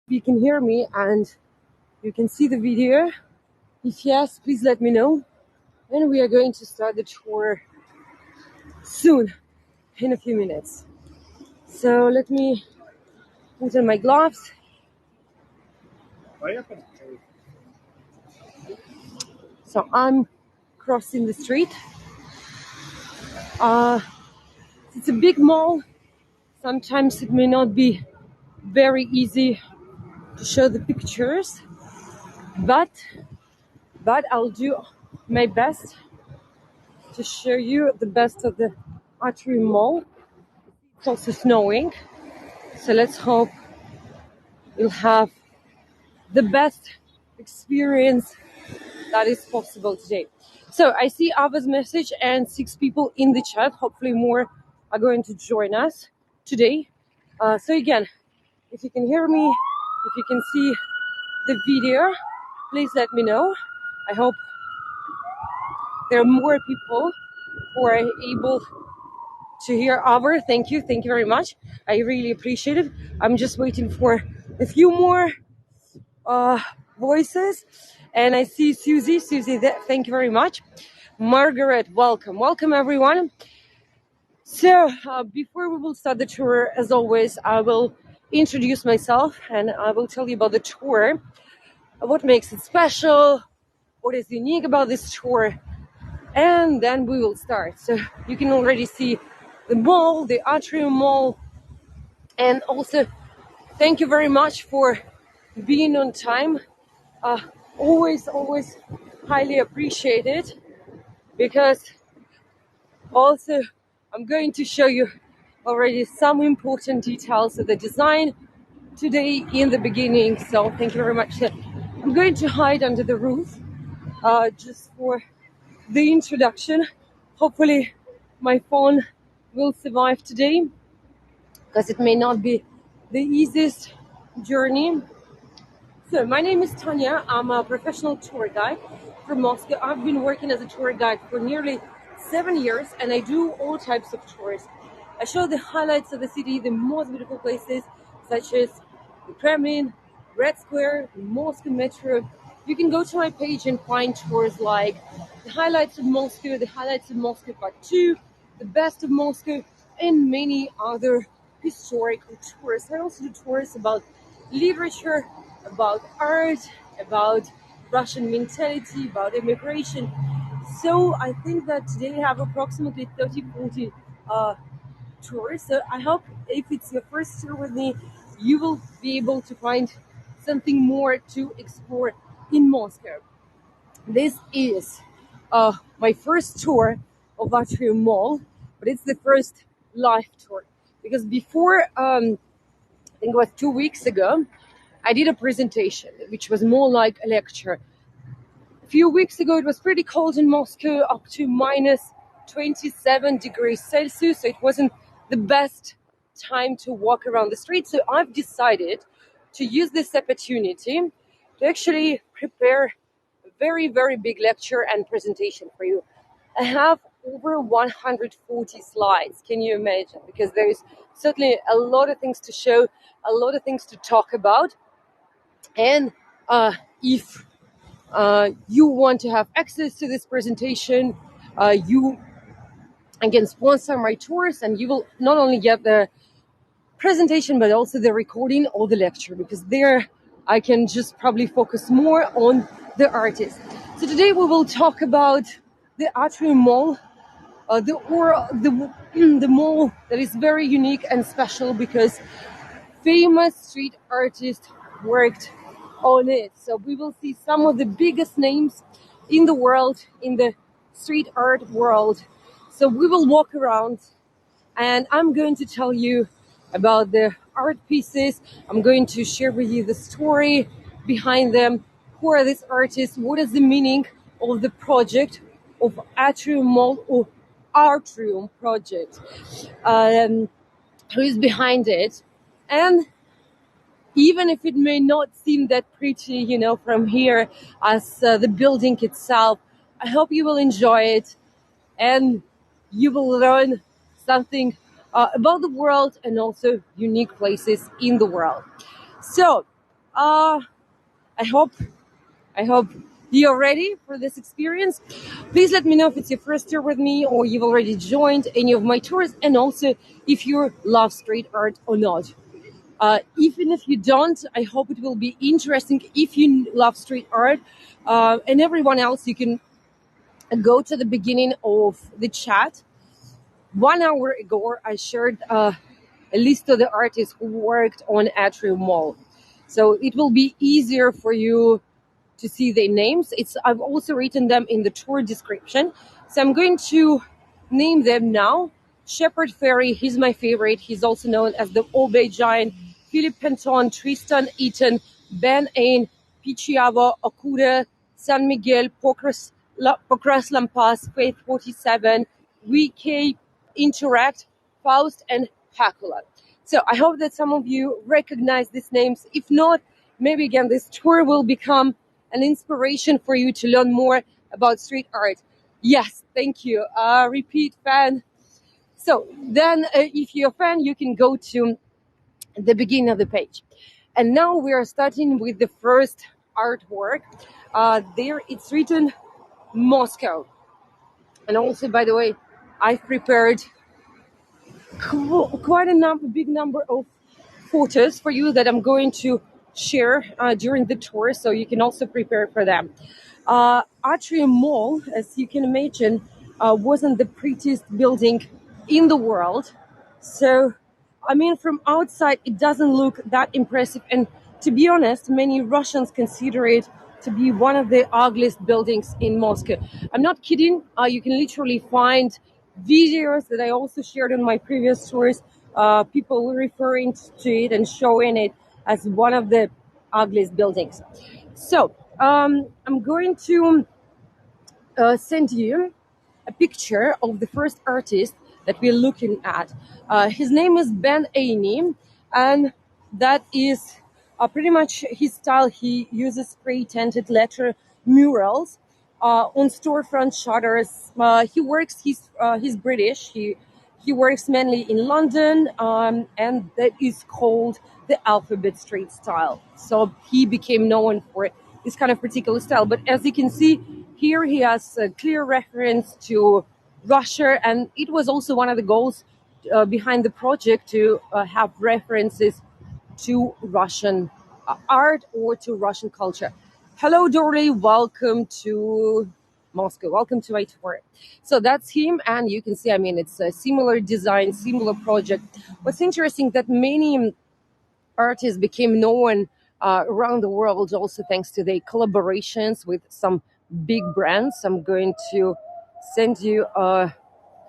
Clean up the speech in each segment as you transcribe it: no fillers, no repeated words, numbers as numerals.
you can hear me and you can see the video. If yes, please let me know. And we are going to start the tour soon, in a few minutes. So let me put on my gloves. So I'm crossing the street. It's a big mall. Sometimes it may not be very easy to show the pictures, but I'll do my best to show you the best of the Atrium Mall. It's also snowing, so let's hope you'll have the best experience that is possible today. So I see Ava's message and 6 people in the chat. Hopefully more are going to join us today. So again, if you can hear me, if you can see the video, please let me know. I hope there are more people who are able to hear Ava. Thank you very much. I really appreciate it. I'm just waiting for a few more voices, and I see Susie, thank you very much. Margaret, welcome everyone. So before we will start the tour, as always, I will introduce myself and I will tell you about the tour, what makes it special, what is unique about this tour, and then we will start. So you can already see the mall, the Atrium Mall, and also thank you very much for being on time. Always highly appreciated, because also I'm going to show you already some important details of the design today in the beginning. So thank you very much. I'm going to hide under the roof just for the introduction. Hopefully my phone will survive today, because it may not be the easiest journey. So my name is Tanya. I'm a professional tour guide from Moscow. I've been working as a tour guide for nearly 7 years, and I do all types of tours. I show the highlights of the city, the most beautiful places such as the Kremlin, Red Square, the Moscow Metro. You can go to my page and find tours like the highlights of Moscow Part 2, the best of Moscow, and many other historical tours. I also do tours about literature, about art, about Russian mentality, about immigration. So I think that today I have approximately 30-40 tours. So I hope if it's your first tour with me, you will be able to find something more to explore in Moscow. This is my first tour of Atrium Mall, but it's the first live tour, because before, I think it was 2 weeks ago, I did a presentation, which was more like a lecture. A few weeks ago, it was pretty cold in Moscow, up to minus 27 degrees Celsius. So it wasn't the best time to walk around the streets. So I've decided to use this opportunity to actually prepare a very big lecture and presentation for you. I have over 140 slides. Can you imagine? Because there is certainly a lot of things to show, a lot of things to talk about. And if you want to have access to this presentation, you can sponsor my tours, and you will not only get the presentation but also the recording or the lecture, because there I can just probably focus more on the artist. So today we will talk about the Atrium Mall, the mall that is very unique and special because famous street artists worked on it. So we will see some of the biggest names in the world, in the street art world. So we will walk around and I'm going to tell you about the art pieces. I'm going to share with you the story behind them. Who are these artists? What is the meaning of the project of Atrium Mall or Atrium project? Who is behind it? And even if it may not seem that pretty, from here as the building itself, I hope you will enjoy it and you will learn something about the world and also unique places in the world. So Uh, I hope I hope you're ready for this experience. Please let me know if it's your first tour with me or you've already joined any of my tours, and also if you love street art or not. Even if you don't, I hope it will be interesting. If you love street art, and everyone else, you can go to the beginning of the chat. 1 hour ago, I shared a list of the artists who worked on Atrium Mall. So it will be easier for you to see their names. I've also written them in the tour description. So I'm going to name them now. Shepard Fairey, he's my favorite. He's also known as the Obey Giant. Philip Penton, Tristan Eaton, Ben Ain, Pichiavo, Okuda, San Miguel, Pokras Lampas, Faith 47, VK, Interact, Faust, and Pacula. So I hope that some of you recognize these names. If not, maybe again, this tour will become an inspiration for you to learn more about street art. Yes, thank you. Repeat fan. So then if you're a fan, you can go to the beginning of the page. And now we are starting with the first artwork. There it's written Moscow. And also, by the way, I've prepared quite a big number of photos for you that I'm going to share during the tour, so you can also prepare for them. Atrium Mall, as you can imagine, wasn't the prettiest building in the world. So, I mean, from outside, it doesn't look that impressive. And to be honest, many Russians consider it to be one of the ugliest buildings in Moscow. I'm not kidding. You can literally find videos that I also shared on my previous tours, people referring to it and showing it as one of the ugliest buildings. So I'm going to send you a picture of the first artist that we're looking at. His name is Ben Aini, and that is pretty much his style. He uses spray-tinted letter murals on storefront shutters. He's British. He works mainly in London, and that is called the Alphabet Street style. So he became known for this kind of particular style. But as you can see, here he has a clear reference to Russia, and it was also one of the goals behind the project to have references to Russian art or to Russian culture. Hello, Dorley. Welcome to Moscow. Welcome to my tour. So that's him, and you can see, I mean, it's a similar design, similar project. What's interesting that many artists became known around the world also thanks to their collaborations with some big brands. I'm going to send you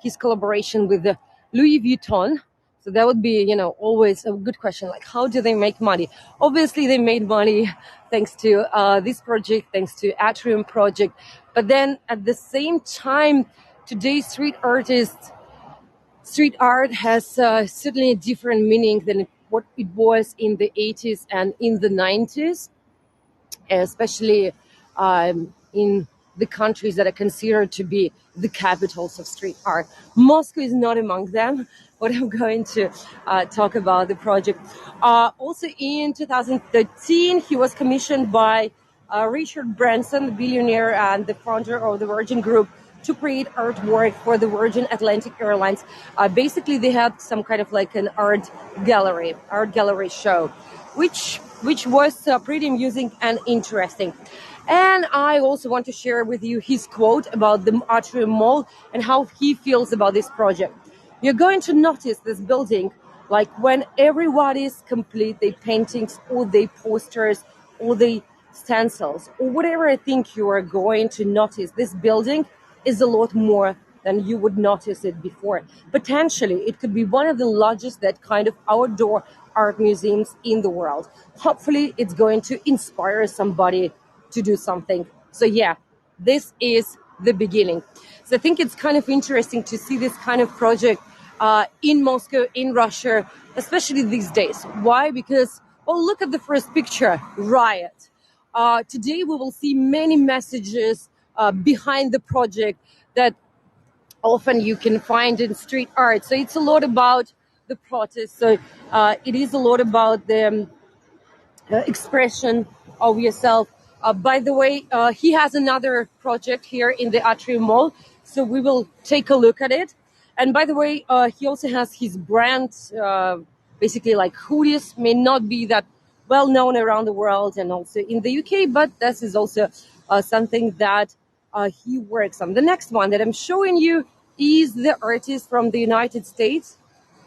his collaboration with the Louis Vuitton. So that would be, always a good question. Like, how do they make money? Obviously, they made money thanks to this project, thanks to Atrium project. But then at the same time, today's street art has certainly a different meaning than what it was in the 80s and in the 90s, especially in the countries that are considered to be the capitals of street art. Moscow is not among them, but I'm going to talk about the project. Also in 2013, he was commissioned by Richard Branson, the billionaire and the founder of the Virgin Group, to create artwork for the Virgin Atlantic Airlines. Basically, they had some kind of like an art gallery show, which was pretty amusing and interesting. And I also want to share with you his quote about the Atrium Mall and how he feels about this project. You're going to notice this building like when everybody's complete their paintings or their posters or their stencils or whatever. I think you are going to notice this building is a lot more than you would notice it before. Potentially, it could be one of the largest that kind of outdoor art museums in the world. Hopefully, it's going to inspire somebody to do something. So yeah, this is the beginning. So I think it's kind of interesting to see this kind of project in Moscow, in Russia, especially these days. Why? Because, well, look at the first picture, riot. Today we will see many messages behind the project that often you can find in street art. So it's a lot about the protest. So it is a lot about the expression of yourself. By the way, he has another project here in the Atrium Mall, so we will take a look at it. And by the way, he also has his brand, basically like hoodies, may not be that well known around the world and also in the UK, but this is also something that he works on. The next one that I'm showing you is the artist from the United States.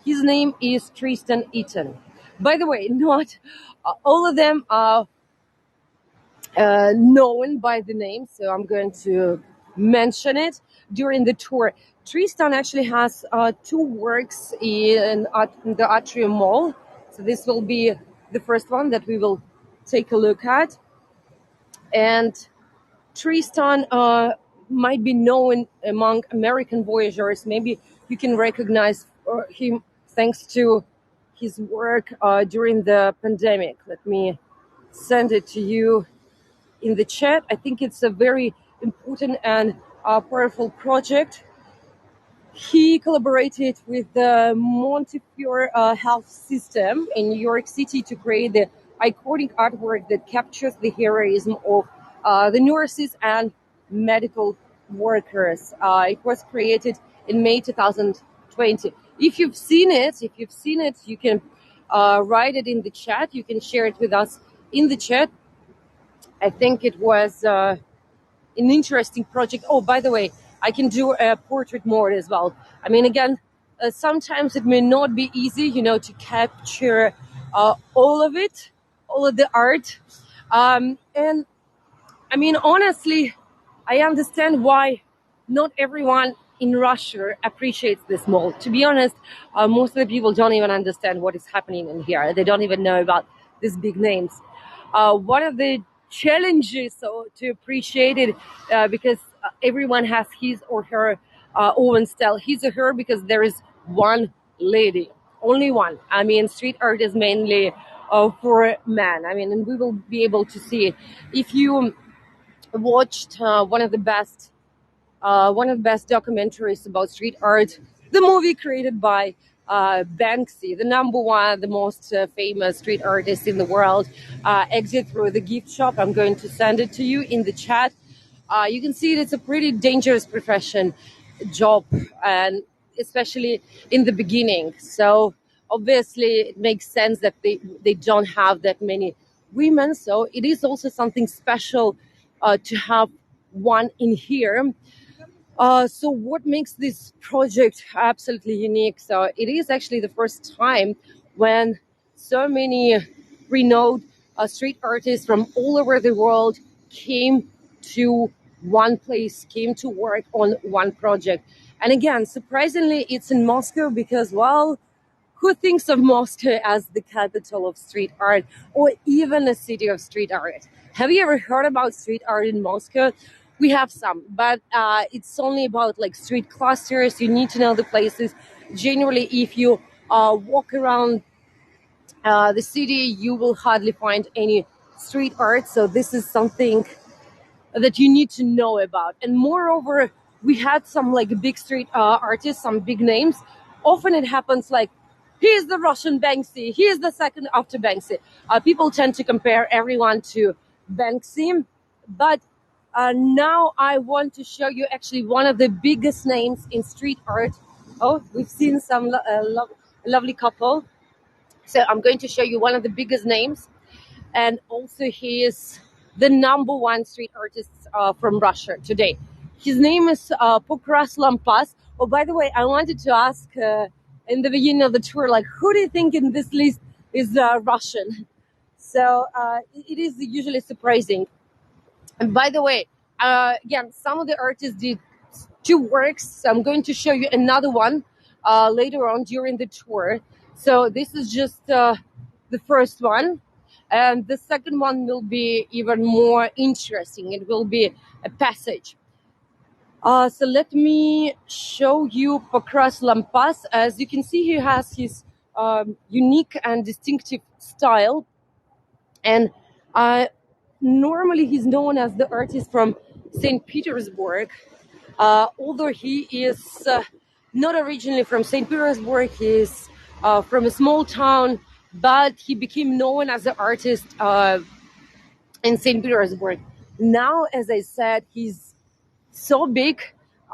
His name is Tristan Eaton. By the way, not all of them are known by the name, so I'm going to mention it during the tour. Tristan actually has two works in the Atrium Mall. So this will be the first one that we will take a look at. And Tristan might be known among American voyageurs. Maybe you can recognize him thanks to his work during the pandemic. Let me send it to you in the chat. I think it's a very important and powerful project. He collaborated with the Montefiore Health System in New York City to create the iconic artwork that captures the heroism of the nurses and medical workers. It was created in May 2020. If you've seen it, you can write it in the chat. You can share it with us in the chat. I think it was an interesting project. Oh, by the way, I can do a portrait mode as well. I mean, again, sometimes it may not be easy, to capture all of it, all of the art. And I mean, honestly, I understand why not everyone in Russia appreciates this mall. To be honest, most of the people don't even understand what is happening in here. They don't even know about these big names. One of the challenges to appreciate it, because everyone has his or her own style. His or her, because there is one lady, only one. I mean, street art is mainly for men. I mean, and we will be able to see it. If you watched one of the best documentaries about street art, the movie created by Banksy, the number one, the most famous street artist in the world, Exit Through the Gift Shop. I'm going to send it to you in the chat. You can see it's a pretty dangerous job, and especially in the beginning. So obviously it makes sense that they don't have that many women. So it is also something special to have one in here. So what makes this project absolutely unique? So it is actually the first time when so many renowned street artists from all over the world came to one place, came to work on one project. And again, surprisingly, it's in Moscow because, well, who thinks of Moscow as the capital of street art or even a city of street art? Have you ever heard about street art in Moscow? We have some, but it's only about like street clusters. You need to know the places. Generally, if you walk around the city, you will hardly find any street art. So this is something that you need to know about. And moreover, we had some like big street artists, some big names. Often it happens like, here's the Russian Banksy, here's the second after Banksy. People tend to compare everyone to Banksy, but now I want to show you actually one of the biggest names in street art. Oh, we've seen some lovely couple. So I'm going to show you one of the biggest names. And also he is the number one street artist from Russia today. His name is Pokras Lampas. Oh, by the way, I wanted to ask in the beginning of the tour, like, who do you think in this list is Russian? So it is usually surprising. And by the way, again, some of the artists did two works. So I'm going to show you another one later on during the tour. So this is just the first one. And the second one will be even more interesting. It will be a passage. So let me show you Pokras Lampas. As you can see, he has his unique and distinctive style. And normally he's known as the artist from St. Petersburg. Although he is not originally from St. Petersburg, he is from a small town but he became known as an artist in St. Petersburg. Now, as I said, he's so big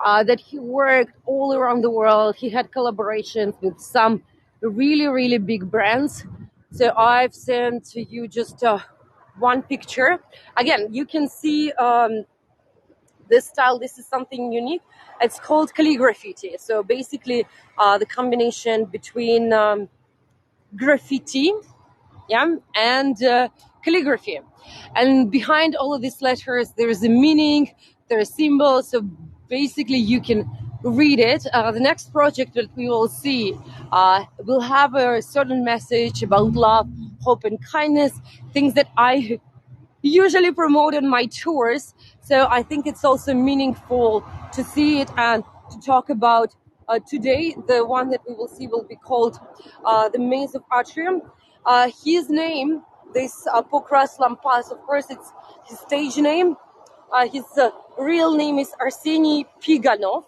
that he worked all around the world. He had collaborations with some really, really big brands. So I've sent to you just one picture. Again, you can see this style. This is something unique. It's called calligraphy. So basically, the combination between graffiti, yeah, and calligraphy. And behind all of these letters, there is a meaning, there are symbols. So basically, you can read it. The next project that we will see will have a certain message about love, hope, and kindness, things that I usually promote on my tours. So I think it's also meaningful to see it and to talk about. Today, the one that we will see will be called the Maze of Atrium. His name, this Pokras Lampas, of course, it's his stage name. His real name is Arseny Piganov,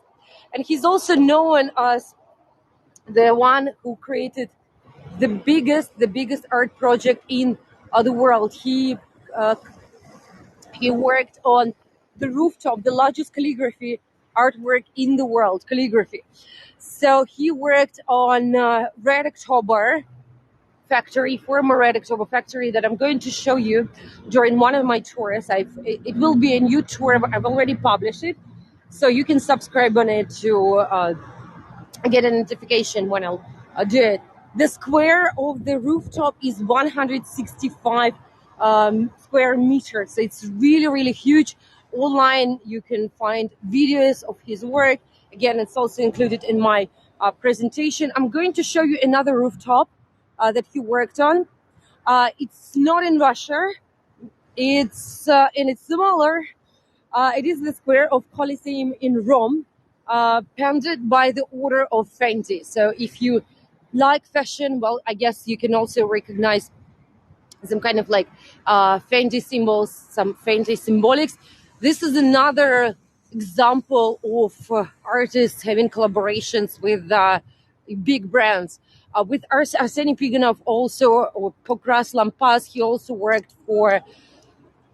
and he's also known as the one who created the biggest art project in the world. He worked on the rooftop, the largest calligraphy artwork in the world, calligraphy. So he worked on Red October factory, former Red October factory that I'm going to show you during one of my tours. It will be a new tour. I've already published it, so you can subscribe on it to get a notification when I'll do it. The square of the rooftop is 165 square meters. So it's really, really huge. Online, you can find videos of his work. Again, it's also included in my presentation. I'm going to show you another rooftop that he worked on. It's not in Russia. It's smaller. It is the square of Colosseum in Rome, painted by the order of Fenty. So if you like fashion, well, I guess you can also recognize some kind of like Fenty symbols, some Fenty symbolics. This is another example of artists having collaborations with big brands. With Arseny Piganov also, or Pokras Lampas, he also worked for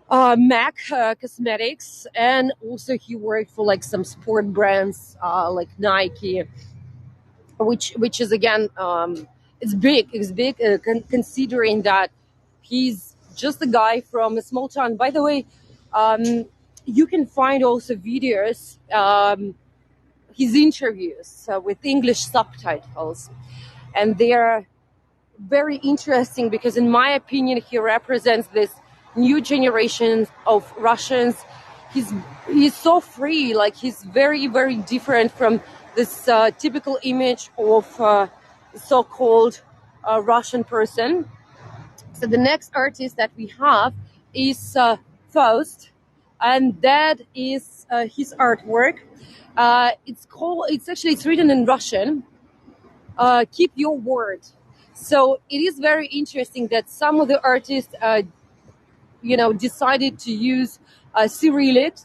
MAC Cosmetics, and also he worked for like some sport brands like Nike, which is again it's big. It's big considering that he's just a guy from a small town. By the way, you can find also videos, his interviews with English subtitles, and they are very interesting because, in my opinion, he represents this new generation of Russians. He's so free, like he's very, very different from this typical image of so-called Russian person. So the next artist that we have is Faust, and that is his artwork. It's written in Russian. Keep your word. So it is very interesting that some of the artists, decided to use Cyrillic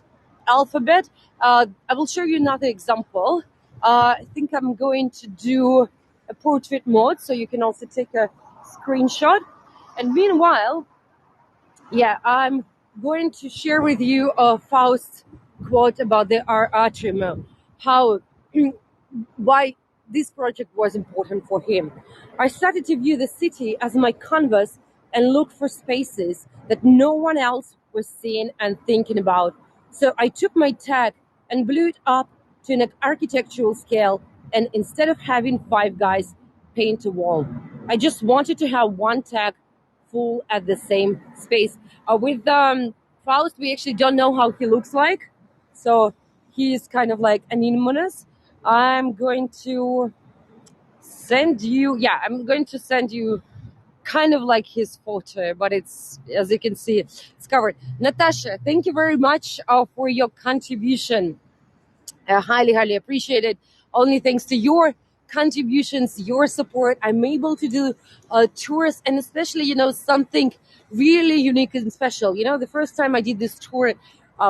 alphabet. I will show you another example. I think I'm going to do a portrait mode, so you can also take a screenshot. And meanwhile, I'm going to share with you a Faust quote about the atrium, how why this project was important for him. I started to view the city as my canvas and look for spaces that no one else was seeing and thinking about. So I took my tag and blew it up to an architectural scale, and instead of having 5 guys paint a wall, I just wanted to have one tag full at the same space. With Faust, we actually don't know how he looks like, so he is kind of like anonymous. I'm going to send you kind of like his photo, but it's, as you can see, it's covered. Natasha, thank you very much for your contribution. Highly, highly appreciated. Only thanks to your contributions, your support, I'm able to do tours, and especially, something really unique and special. The first time I did this tour,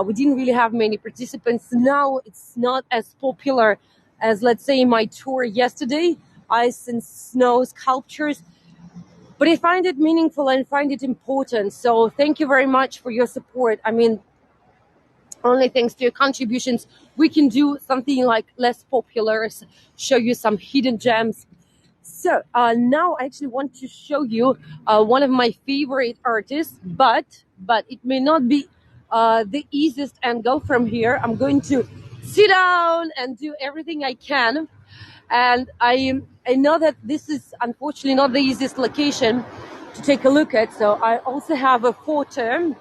we didn't really have many participants. Now it's not as popular as, let's say, my tour yesterday, ice and snow sculptures. but I find it meaningful and find it important. So thank you very much for your support. I mean, only thanks to your contributions, we can do something like less popular, show you some hidden gems. So now I actually want to show you one of my favorite artists, but it may not be the easiest angle from here. I'm going to sit down and do everything I can. And I know that this is unfortunately not the easiest location to take a look at. So I also have a photo.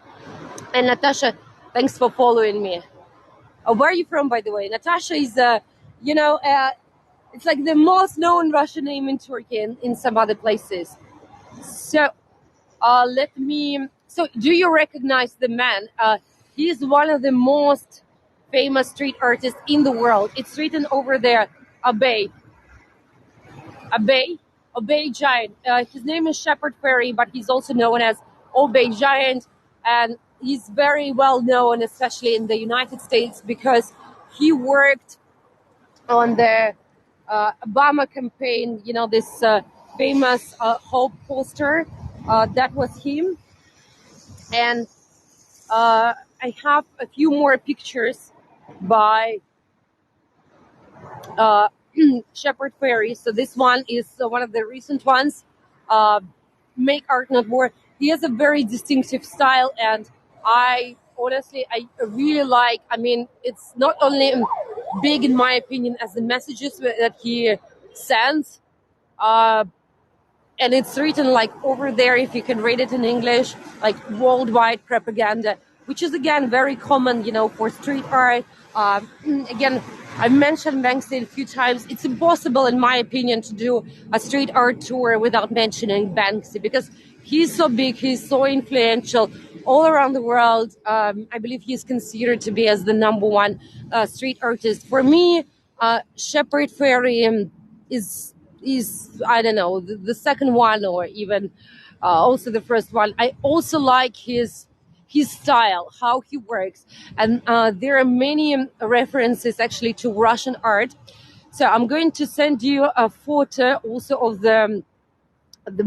And Natasha, thanks for following me. Where are you from, by the way? Natasha is, it's like the most known Russian name in Turkey and in some other places. So so do you recognize the man? He is one of the most famous street artists in the world. It's written over there, Obey Giant. His name is Shepard Fairey, but he's also known as Obey Giant. And he's very well known, especially in the United States, because he worked on the Obama campaign, this famous Hope poster. That was him. And I have a few more pictures by Shepard Fairey. So this one is one of the recent ones. Make Art Not War. He has a very distinctive style, and I really like. I mean, it's not only big in my opinion as the messages that he sends, and it's written like over there, if you can read it in English, like worldwide propaganda, which is again very common, for street art. Again, I've mentioned Banksy a few times. It's impossible, in my opinion, to do a street art tour without mentioning Banksy, because he's so big, he's so influential all around the world. I believe he's considered to be as the number one street artist. For me, Shepard Fairey is I don't know, the second one, or even also the first one. I also like his style, how he works, and there are many references actually to Russian art. So I'm going to send you a photo also of the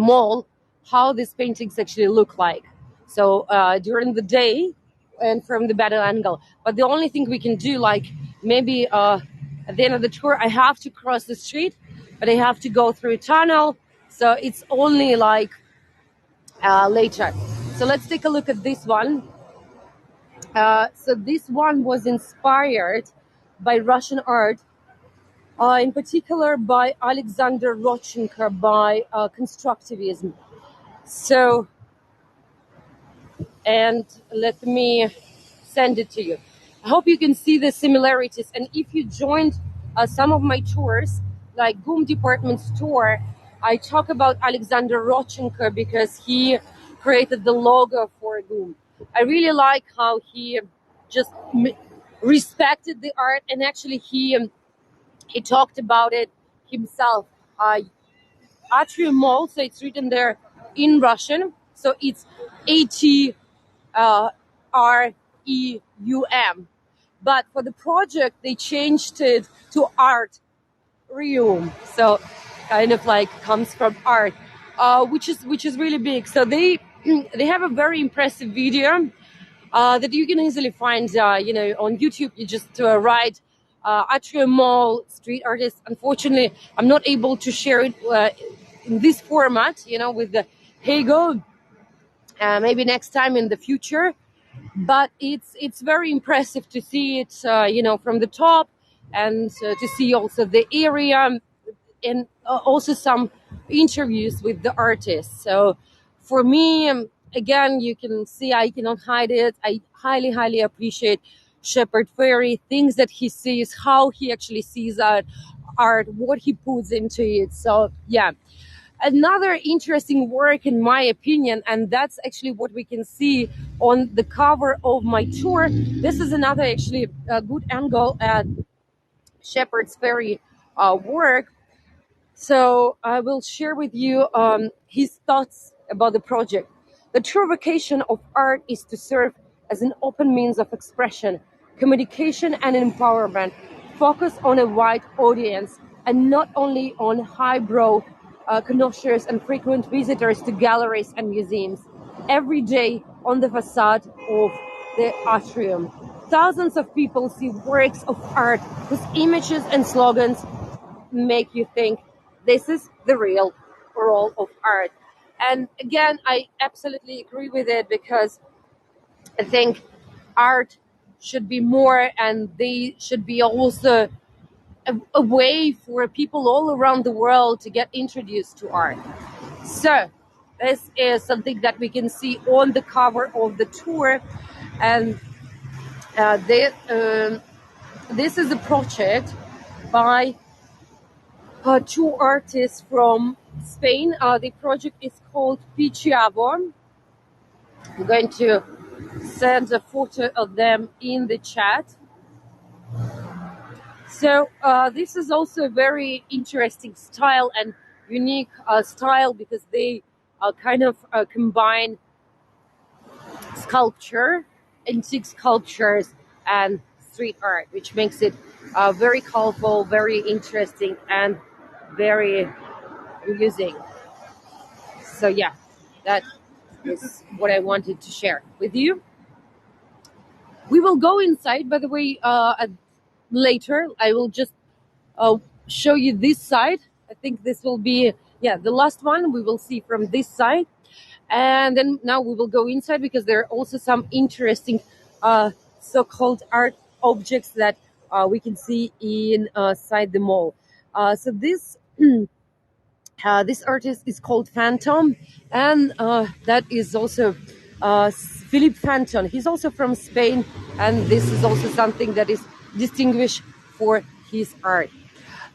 mall, how these paintings actually look like. So during the day and from the better angle. But the only thing we can do, like maybe at the end of the tour, I have to cross the street, but I have to go through a tunnel. So it's only like later. So let's take a look at this one. So this one was inspired by Russian art, in particular by Alexander Rodchenko, by constructivism. So, and let me send it to you. I hope you can see the similarities. And if you joined some of my tours, like GUM Department's tour, I talk about Alexander Rodchenko because he created the logo for GUM. I really like how he just respected the art, and actually he talked about it himself. Atrium Mall, so it's written there in Russian, so it's ATREUM. But for the project, they changed it to Atrium, so kind of like comes from art, which is really big. So they have a very impressive video that you can easily find, on YouTube. You just write Atrium Mall street artist. Unfortunately, I'm not able to share it in this format, with the Hego. Maybe next time in the future. But it's very impressive to see it, from the top, and to see also the area, and also some interviews with the artists. So for me, again, you can see I cannot hide it. I highly, highly appreciate Shepard Fairey, things that he sees, how he actually sees art, what he puts into it. So yeah. Another interesting work, in my opinion, and that's actually what we can see on the cover of my tour. This is another actually good angle at Shepard Fairey work. So I will share with you his thoughts about the project. The true vocation of art is to serve as an open means of expression, communication, and empowerment. Focus on a wide audience and not only on highbrow connoisseurs and frequent visitors to galleries and museums every day on the facade of the atrium. Thousands of people see works of art whose images and slogans make you think this is the real role of art. And again, I absolutely agree with it, because I think art should be more, and they should be also a way for people all around the world to get introduced to art. So this is something that we can see on the cover of the tour, and this is a project by two artists from Spain. The project is called Pichiavo. I'm going to send a photo of them in the chat. So this is also a very interesting style and unique style, because they kind of combine sculpture, antique sculptures, and street art, which makes it very colorful, very interesting, and very amusing. So yeah, that is what I wanted to share with you. We will go inside, by the way, later. I will just show you this side. I think this will be, the last one we will see from this side. And then now we will go inside, because there are also some interesting so-called art objects that we can see inside the mall. So this this artist is called Phantom, and that is also Philippe Phantom. He's also from Spain, and this is also something that is distinguished for his art.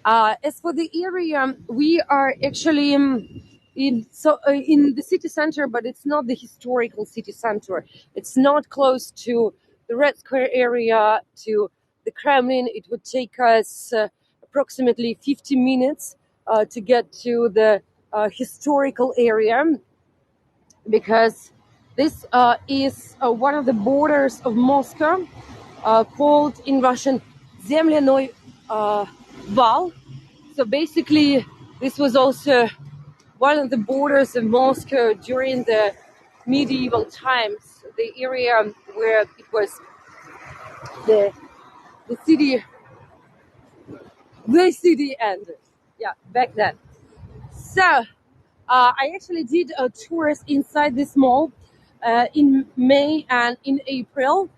As for the area, we are actually in the city center, but it's not the historical city center. It's not close to the Red Square area, to the Kremlin. It would take us approximately 50 minutes to get to the historical area, because this is one of the borders of Moscow, called in Russian Zemlyanoy Val. So basically, this was also one of the borders of Moscow during the medieval times, the area where it was the city ended. Yeah, back then. So I actually did tours inside this mall in May and in April,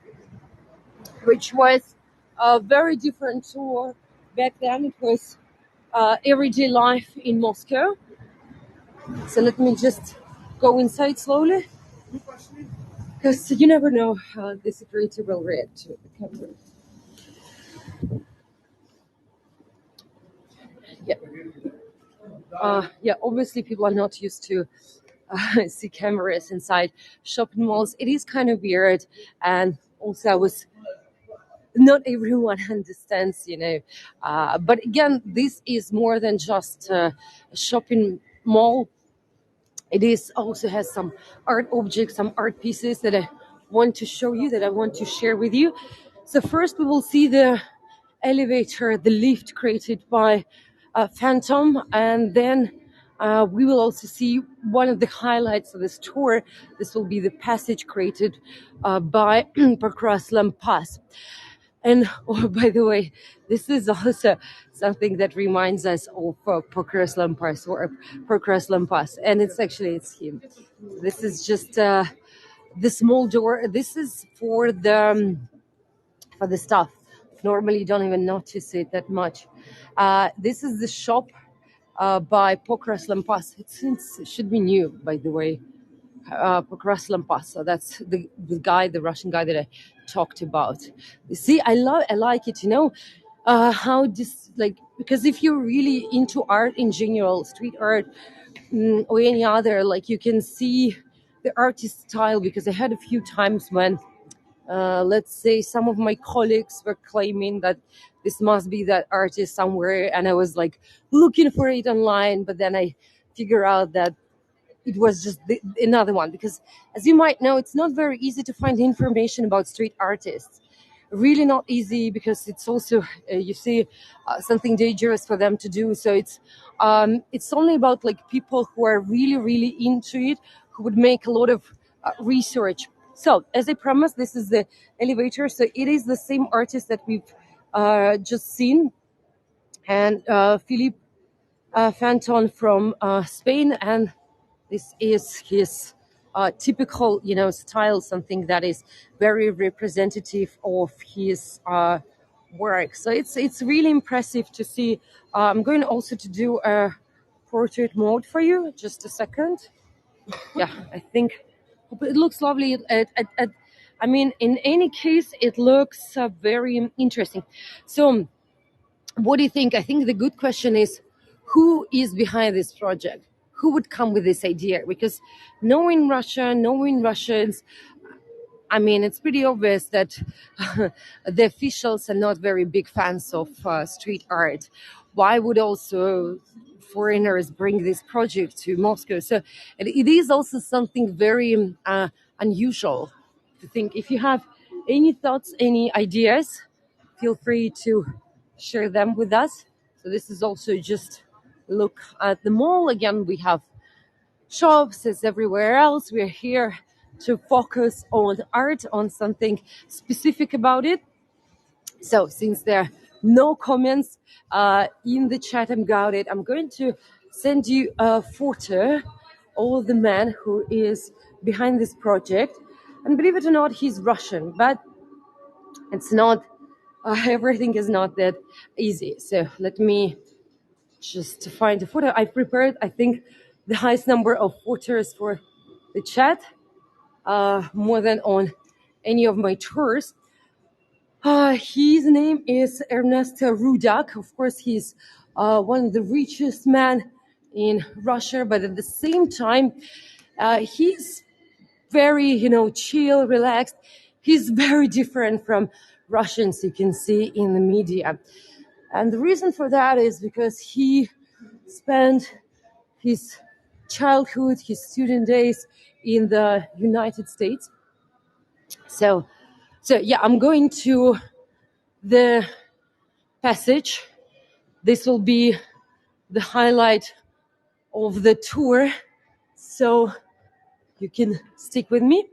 which was a very different tour. Back then it was everyday life in Moscow. So let me just go inside slowly, because you never know how the security will react to the camera. Yeah, obviously people are not used to see cameras inside shopping malls. It is kind of weird, and also not everyone understands, but again, this is more than just a shopping mall. It is also has some art objects, some art pieces that I want to show you, that I want to share with you. So first we will see the elevator, the lift created by Phantom, and then we will also see one of the highlights of this tour. This will be the passage created by Pokras Lampas. And oh, by the way, this is also something that reminds us of Pokras Lampas, or Pokras Lampas, and it's him. This is just the small door. This is for the stuff. Normally, you don't even notice it that much. This is the shop by Pokras Lampas. It should be new, by the way. Pokras Lampas. So that's the guy, the Russian guy that I talked about. You see, I like it, how this, because if you're really into art in general, street art, or any other, you can see the artist style, because I had a few times when let's say some of my colleagues were claiming that this must be that artist somewhere, and I was looking for it online, but then I figure out that it was just another one, because as you might know, it's not very easy to find information about street artists. really not easy because it's also you see something dangerous for them to do. So it's only about like people who are really really into it, who would make a lot of research. So as I promised, this is the elevator. So it is the same artist that we've just seen, and Philippe Fanton from Spain, and this is his typical, style, something that is very representative of his work. So it's really impressive to see. I'm going also to do a portrait mode for you. Just a second. Yeah, I think it looks lovely. I mean, in any case, it looks very interesting. So, what do you think? I think the good question is, who is behind this project? Who would come with this idea? Because knowing Russia, knowing Russians, I mean, it's pretty obvious that the officials are not very big fans of street art. Why would also foreigners bring this project to Moscow? So it is also something very unusual to think. If you have any thoughts, any ideas, feel free to share them with us. So this is also just look at the mall. Again, we have shops as everywhere else. We're here to focus on art, on something specific about it. So since there are no comments in the chat about it, I'm going to send you a photo of the man who is behind this project. And believe it or not, he's Russian, but it's not, everything is not that easy. So let me just find a photo. I prepared, I think, the highest number of photos for the chat, more than on any of my tours. His name is Ernest Rudak. Of course, he's one of the richest men in Russia, but at the same time, he's very, chill, relaxed. He's very different from Russians you can see in the media. And the reason for that is because he spent his childhood, his student days in the United States. So yeah, I'm going to the passage. This will be the highlight of the tour. So you can stick with me.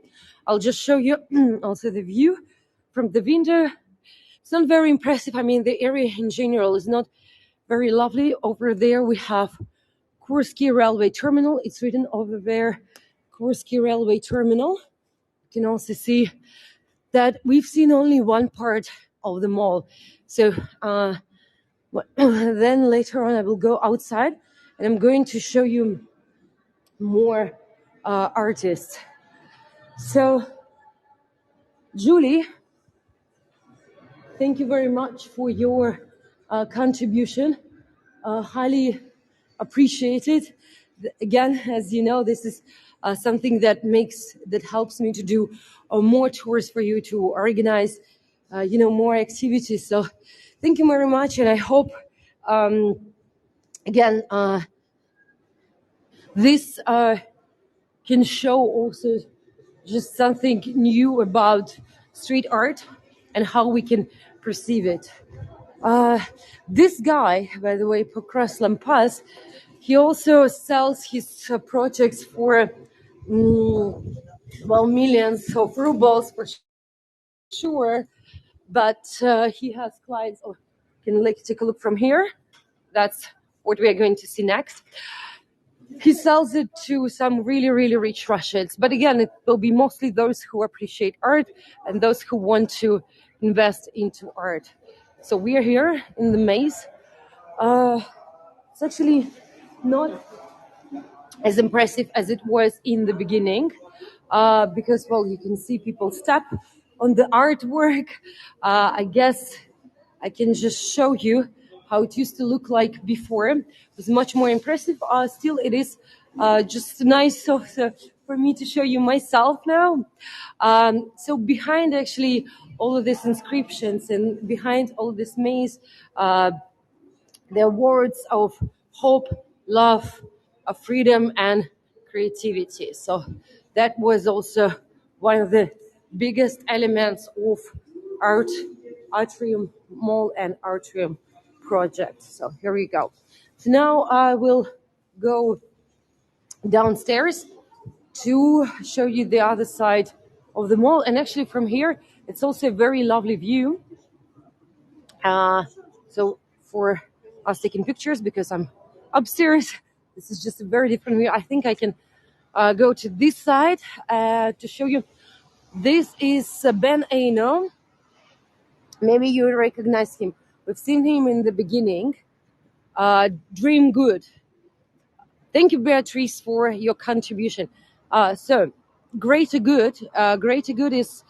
I'll just show you also the view from the window. It's not very impressive. I mean, the area in general is not very lovely. Over there we have Kursky Railway Terminal. It's written over there, Kursky Railway Terminal. You can also see that we've seen only one part of the mall. So then later on I will go outside and I'm going to show you more artists. So Julie, thank you very much for your contribution. Highly appreciated. Again, as you know, this is something that helps me to do more tours for you, to organize, more activities. So thank you very much. And I hope, again, this can show also just something new about street art and how we can perceive it. This guy, by the way, Pokras Lampas, he also sells his projects for, millions of rubles for sure. But he has clients. Oh, can take a look from here. That's what we are going to see next. He sells it to some really, really rich Russians. But again, it will be mostly those who appreciate art and those who want to invest into art. So we are here in the maze. It's actually not as impressive as it was in the beginning because, you can see people step on the artwork. I guess I can just show you how it used to look like before. It was much more impressive. Still, it is just nice for me to show you myself now. So behind actually all of these inscriptions and behind all of this maze, there are words of hope, love, of freedom, and creativity. So that was also one of the biggest elements of Atrium Mall and Atrium project. So here we go. So now I will go downstairs to show you the other side of the mall. And actually from here, it's also a very lovely view. So for us taking pictures, because I'm upstairs, this is just a very different view. I think I can go to this side to show you. This is Ben Eno. Maybe you recognize him. We've seen him in the beginning. Dream Good. Thank you, Beatrice, for your contribution. So, greater good. Greater good is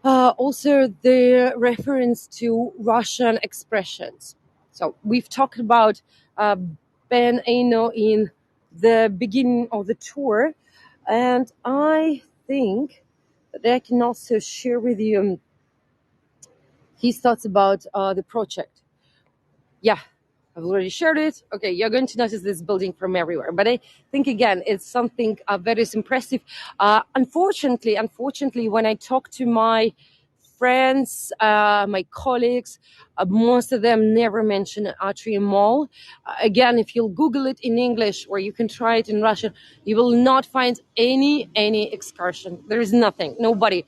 also the reference to Russian expressions. So we've talked about Ben Eno in the beginning of the tour, and I think that I can also share with you his thoughts about the project. Yeah, I've already shared it. Okay, you're going to notice this building from everywhere. But I think, again, it's something that is impressive. Unfortunately, when I talk to my friends, my colleagues, most of them never mention Atrium Mall. Again, if you'll Google it in English or you can try it in Russian, you will not find any excursion. There is nothing, nobody.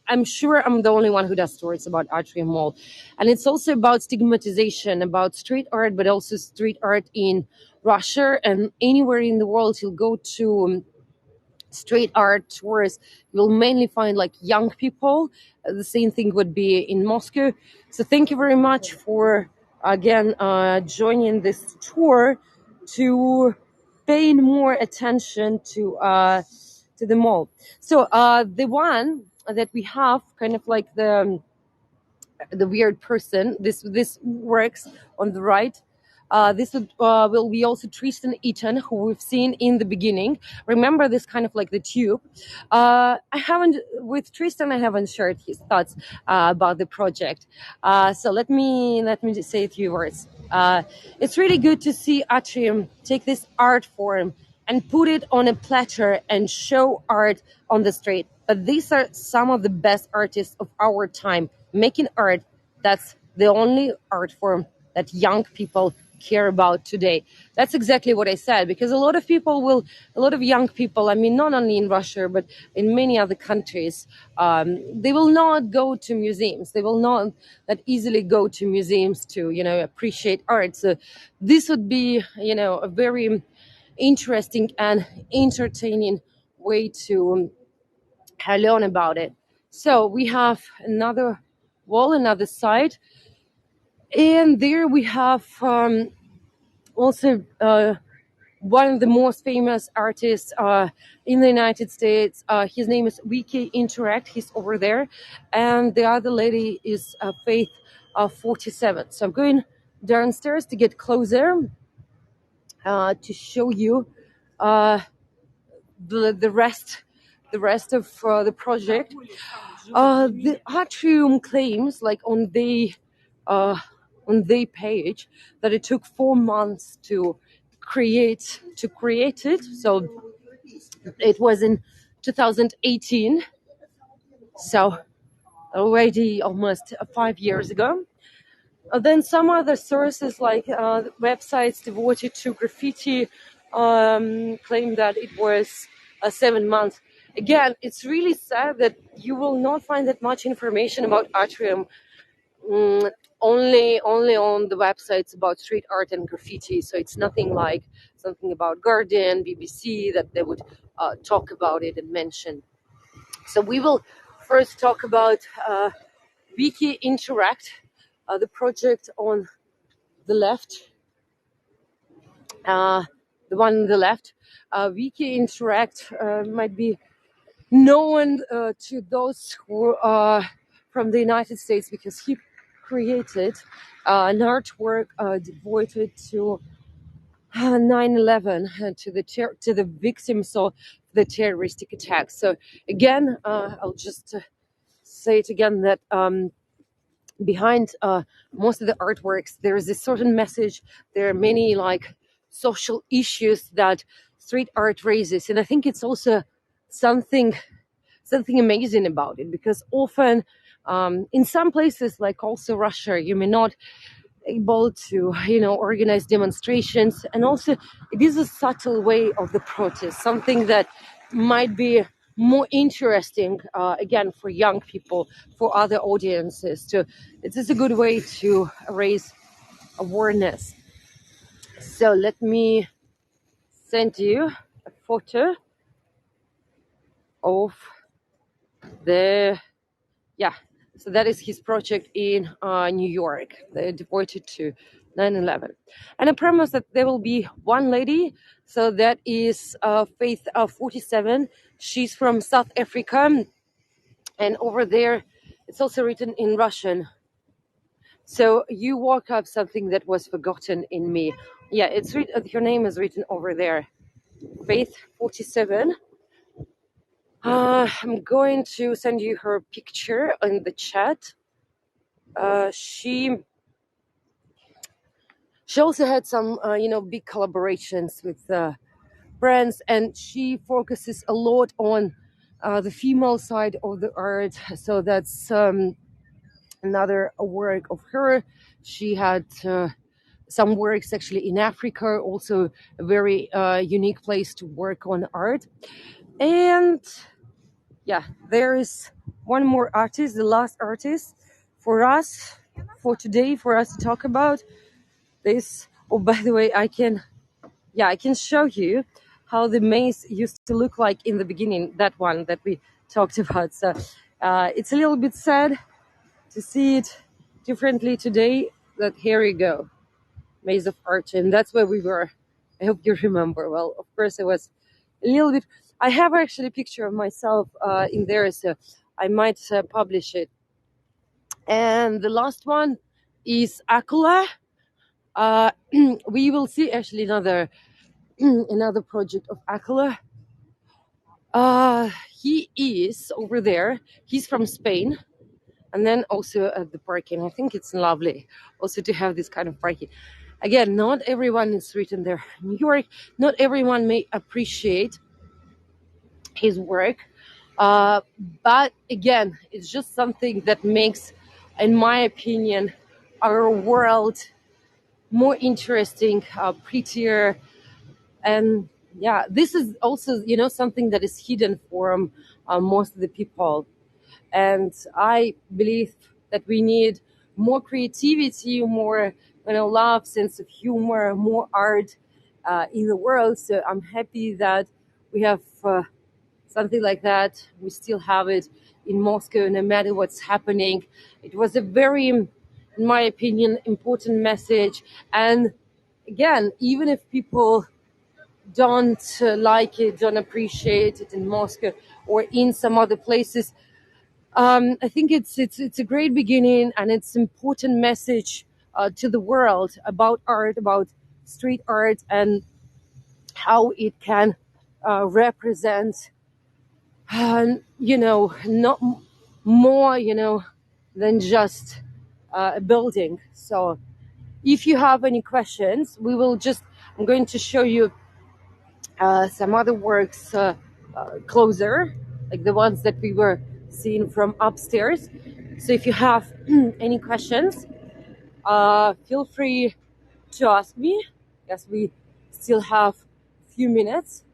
I'm sure I'm the only one who does stories about Atrium Mall. And it's also about stigmatization, about street art, but also street art in Russia and anywhere in the world. You'll go to street art tours, you'll mainly find like young people. The same thing would be in Moscow. So thank you very much for, again, joining this tour to pay more attention to the mall. So the one that we have, kind of like the weird person, this works on the right. This will be also Tristan Eaton, who we've seen in the beginning. Remember this kind of like the tube. With Tristan, I haven't shared his thoughts about the project. So let me just say a few words. It's really good to see Atrium take this art form and put it on a platter and show art on the street. But these are some of the best artists of our time making art. That's the only art form that young people care about today. That's exactly what I said, because a lot of young people, I mean, not only in Russia, but in many other countries, they will not go to museums. They will not that easily go to museums to, appreciate art. So this would be, a very interesting and entertaining way to learn about it. So we have another wall, another side, and there we have also one of the most famous artists in the United States. His name is Wiki Interact. He's over there, and the other lady is Faith 47. So I'm going downstairs to get closer to show you the rest of the project. The Atrium claims, like on their page, that it took 4 months to create it. So it was in 2018, so already almost 5 years ago. Then some other sources, like websites devoted to graffiti, claim that it was 7 months. Again, it's really sad that you will not find that much information about Atrium, only on the websites about street art and graffiti. So it's nothing like something about Guardian, BBC, that they would talk about it and mention. So we will first talk about Wiki Interact, the project on the left, the one on the left. Wiki Interact might be known to those who are from the United States, because he created an artwork devoted to 9/11 and to the victims of the terroristic attacks. So again, I'll just say it again, that behind most of the artworks, there is a certain message. There are many like social issues that street art raises, and I think it's also something something amazing about it, because often in some places, like also Russia, you may not able to, organize demonstrations. And also, it is a subtle way of the protest, something that might be more interesting, again, for young people, for other audiences. It is a good way to raise awareness. So let me send you a photo of the, yeah, so that is his project in New York. They're devoted to 9/11. And I promise that there will be one lady. So that is Faith 47. She's from South Africa. And over there, it's also written in Russian. So you woke up something that was forgotten in me. Yeah, it's her name is written over there. Faith 47. I'm going to send you her picture in the chat. She also had some, big collaborations with brands, and she focuses a lot on the female side of the art. So that's another work of her. She had some works actually in Africa, also a very unique place to work on art. And yeah, there is one more artist, the last artist for us for today, for us to talk about this. Oh, by the way, I can show you how the maze used to look like in the beginning, that one that we talked about. So it's a little bit sad to see it differently today, but here we go. Maze of Archon, that's where we were. I hope you remember. Well, of course, it was a little bit. I have actually a picture of myself in there, so I might publish it. And the last one is Akula. We will see actually another project of Akula. He is over there. He's from Spain. And then also at the parking. I think it's lovely also to have this kind of parking. Again, not everyone is written there. New York, not everyone may appreciate his work. But again, it's just something that makes, in my opinion, our world more interesting, prettier. And yeah, this is also, something that is hidden from most of the people. And I believe that we need more creativity, more, love, sense of humor, more art in the world. So I'm happy that we have something like that. We still have it in Moscow, no matter what's happening. It was a very, in my opinion, important message. And again, even if people don't like it, don't appreciate it in Moscow or in some other places, I think it's a great beginning, and it's an important message to the world about art, about street art, and how it can represent, not more, than just a building. So if you have any questions, I'm going to show you some other works closer, like the ones that we were seeing from upstairs. So if you have any questions, feel free to ask me. Yes, we still have a few minutes.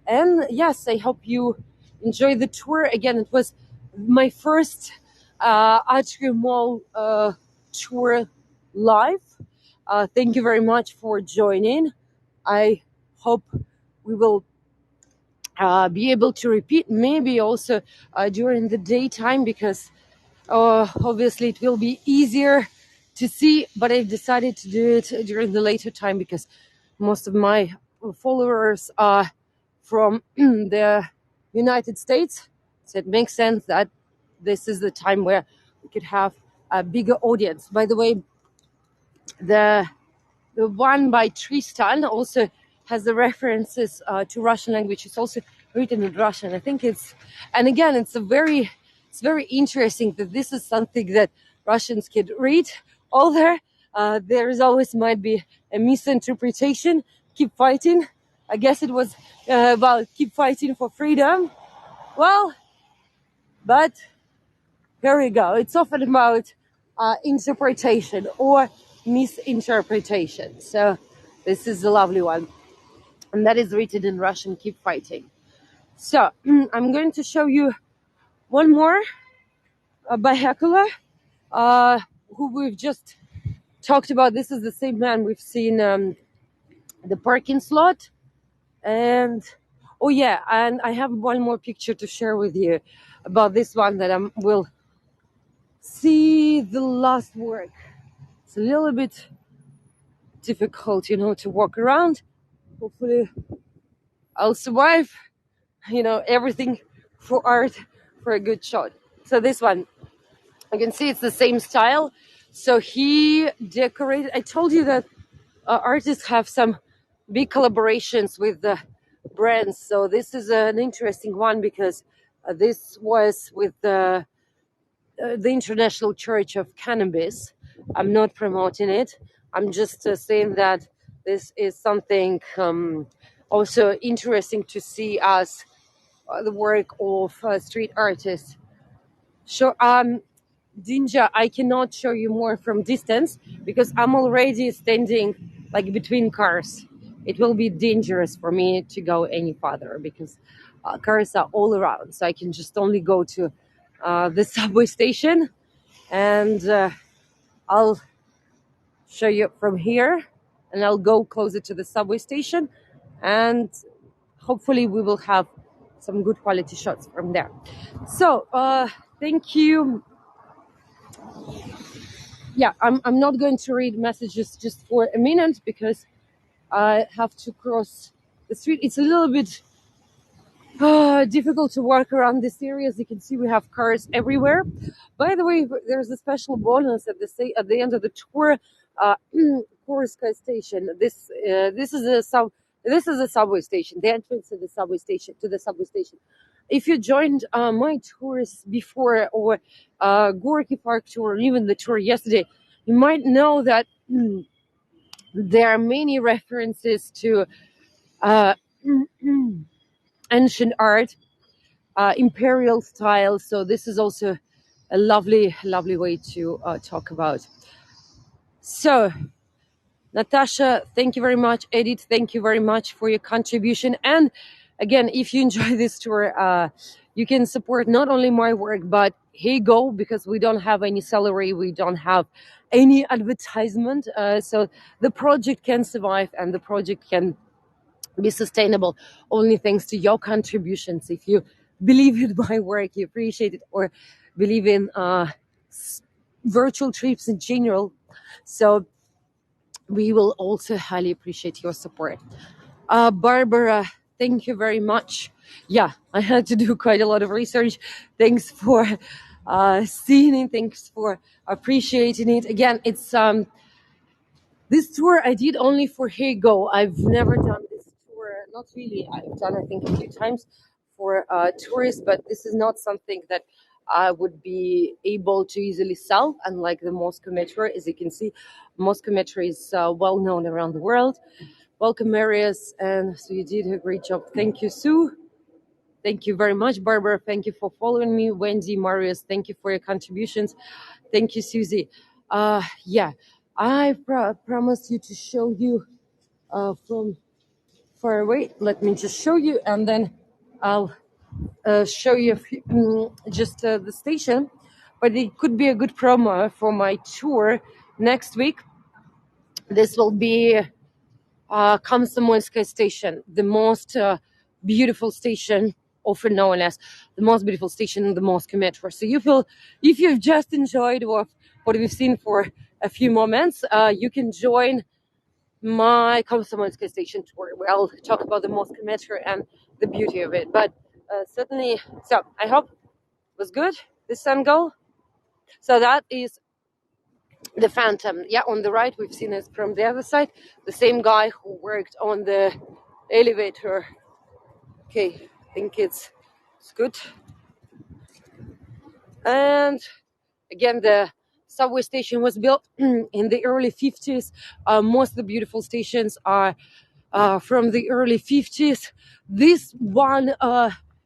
And yes, I hope you enjoy the tour. Again, it was my first Atrium Mall tour live. Thank you very much for joining. I hope we will be able to repeat, maybe also during the daytime, because obviously it will be easier to see, but I've decided to do it during the later time because most of my followers are from the United States, so it makes sense that this is the time where we could have a bigger audience. By the way, the one by Tristan also has the references to Russian language. It's also written in Russian. I think and again, it's very interesting that this is something that Russians could read all there. There is always might be a misinterpretation. Keep fighting. I guess it was about keep fighting for freedom. Well, But here we go. It's often about interpretation or misinterpretation. So this is a lovely one. And that is written in Russian, keep fighting. So I'm going to show you one more by Hekula, who we've just talked about. This is the same man we've seen the parking slot. And oh yeah, and I have one more picture to share with you about this one that I will see the last work. It's a little bit difficult, to walk around. Hopefully I'll survive, everything for art, for a good shot. So this one, you can see it's the same style. So he decorated, I told you that artists have some big collaborations with the brands. So this is an interesting one because this was with the International Church of Cannabis. I'm not promoting it. I'm just saying that this is something also interesting to see as the work of street artists. So, Dinja, I cannot show you more from distance because I'm already standing like between cars. It will be dangerous for me to go any farther because cars are all around. So I can just only go to the subway station, and I'll show you from here, and I'll go closer to the subway station, and hopefully we will have some good quality shots from there. So thank you. Yeah, I'm not going to read messages just for a minute because I have to cross the street. It's a little bit difficult to walk around this area. As you can see, we have cars everywhere. By the way, there's a special bonus at the end of the tour. Pokras station. This is a subway station. The entrance to the subway station. If you joined my tours before, or Gorky Park tour, or even the tour yesterday, you might know that there are many references to ancient art, imperial style. So this is also a lovely way to talk about. So Natasha, thank you very much. Edith, thank you very much for your contribution. And again, if you enjoy this tour, you can support not only my work, but Hey Go, because we don't have any salary, we don't have any advertisement. So the project can survive and the project can be sustainable only thanks to your contributions. If you believe in my work, you appreciate it, or believe in virtual trips in general. So we will also highly appreciate your support. Barbara, thank you very much. Yeah, I had to do quite a lot of research. Thanks for seeing it. Thanks for appreciating it. Again, it's this tour I did only for Hey Go. I've never done this tour. Not really. I've done, I think, a few times for tourists, but this is not something that I would be able to easily sell, unlike the Moscow Metro. As you can see, Moscow Metro is well known around the world. Welcome, Marius. And so you did a great job. Thank you, Sue. Thank you very much, Barbara. Thank you for following me. Wendy, Marius, thank you for your contributions. Thank you, Susie. Yeah, I promised you to show you from far away. Let me just show you, and then I'll show you just the station. But it could be a good promo for my tour next week. This will be Komsomolskaya station, the most beautiful station, often known as the most beautiful station in the Moscow Metro. So if you've just enjoyed what we've seen for a few moments, you can join my Komsomolskaya station tour, where I'll talk about the Moscow Metro and the beauty of it. But certainly, so I hope it was good, this angle. So that is the Phantom. Yeah, on the right, we've seen it from the other side. The same guy who worked on the elevator. Okay, I think it's good. And again, the subway station was built in the early 50s. Most of the beautiful stations are from the early 50s. This one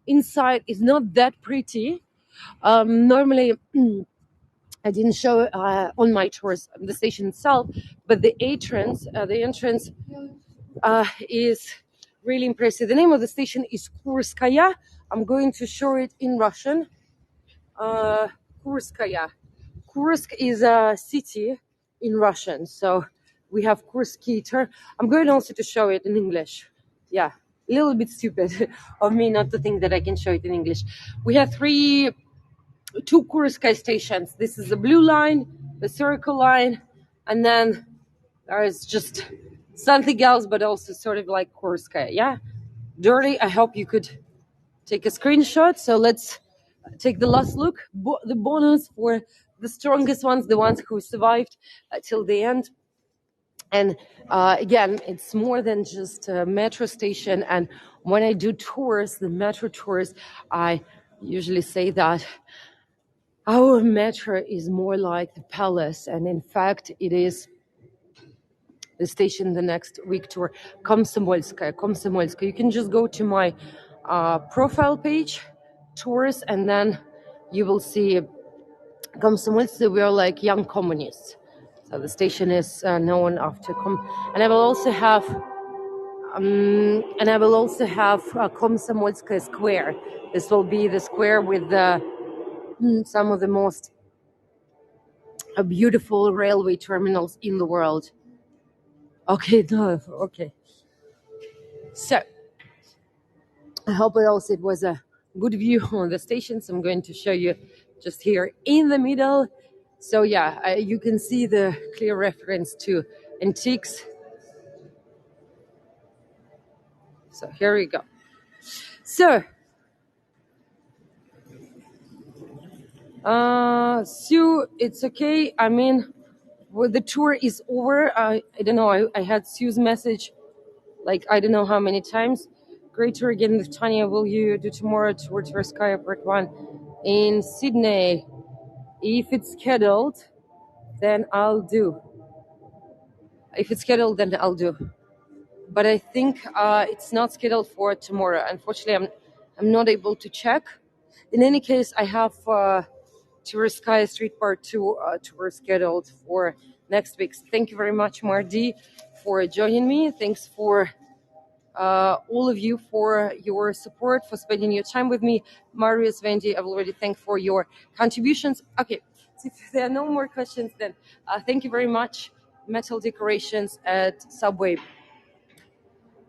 inside is not that pretty, Normally, I didn't show on my tours the station itself, but the entrance is really impressive. The name of the station is Kurskaya. I'm going to show it in Russian. Kurskaya. Kursk is a city in Russian, so we have Kursky term. I'm going also to show it in English. Yeah, a little bit stupid of me not to think that I can show it in English. We have two Kurskaya stations. This is the blue line, the circle line, and then there is just something else, but also sort of like Kurskaya. Yeah, Dirty. I hope you could take a screenshot. So let's take the last look. The bonus for the strongest ones, the ones who survived till the end. And again, it's more than just a metro station. And when I do tours, the metro tours, I usually say that our metro is more like the palace. And in fact, it is the station the next week tour, Komsomolskaya. You can just go to my profile page, tours, and then you will see Komsomolskaya. We are like young communists. So the station is known after and I will also have Komsomolskaya Square. This will be the square with some of the most beautiful railway terminals in the world. Okay, no, okay. So I hope it was a good view on the stations. I'm going to show you just here in the middle. So yeah, you can see the clear reference to antiques. So here we go. So, Sue, it's okay. I mean, the tour is over. I don't know. I had Sue's message, like I don't know how many times. Great tour again with Tanya. Will you do tomorrow tour to Sky Part 1 in Sydney? If it's scheduled, then I'll do. If it's scheduled, then I'll do. But I think it's not scheduled for tomorrow. Unfortunately, I'm not able to check. In any case, I have Tverskaya Street Part 2 tour scheduled for next week. Thank you very much, Mardi, for joining me. Thanks for all of you for your support, for spending your time with me. Marius, Wendy, I've already thanked for your contributions. Okay, so if there are no more questions, then thank you very much. Metal decorations at Subway.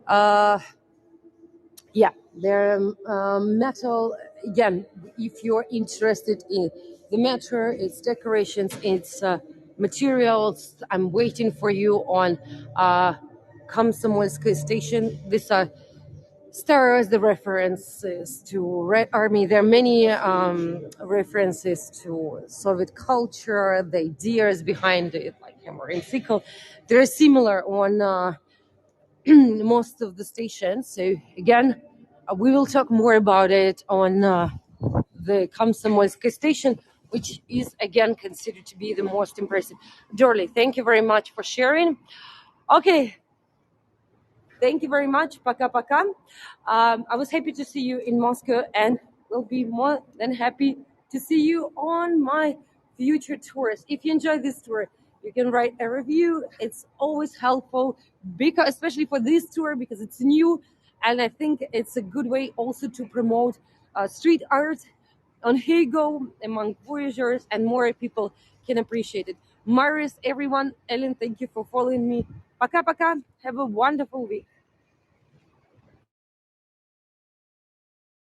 Yeah, they're metal. Again, if you're interested in the matter, its decorations, its materials, I'm waiting for you on Komsomolskaya station. These are stars, the references to Red Army. There are many references to Soviet culture, the ideas behind it, like hammer and sickle. They're similar on most of the stations. So again, we will talk more about it on the Komsomolskaya station, which is again considered to be the most impressive. Dorley, thank you very much for sharing. Okay, thank you very much. Пока-пока. I was happy to see you in Moscow and will be more than happy to see you on my future tours. If you enjoy this tour, you can write a review. It's always helpful, because especially for this tour, because it's new, and I think it's a good way also to promote street art on Hego among voyagers, and more people can appreciate it. Marius, everyone, Ellen, thank you for following me. Пока-пока. Have a wonderful week.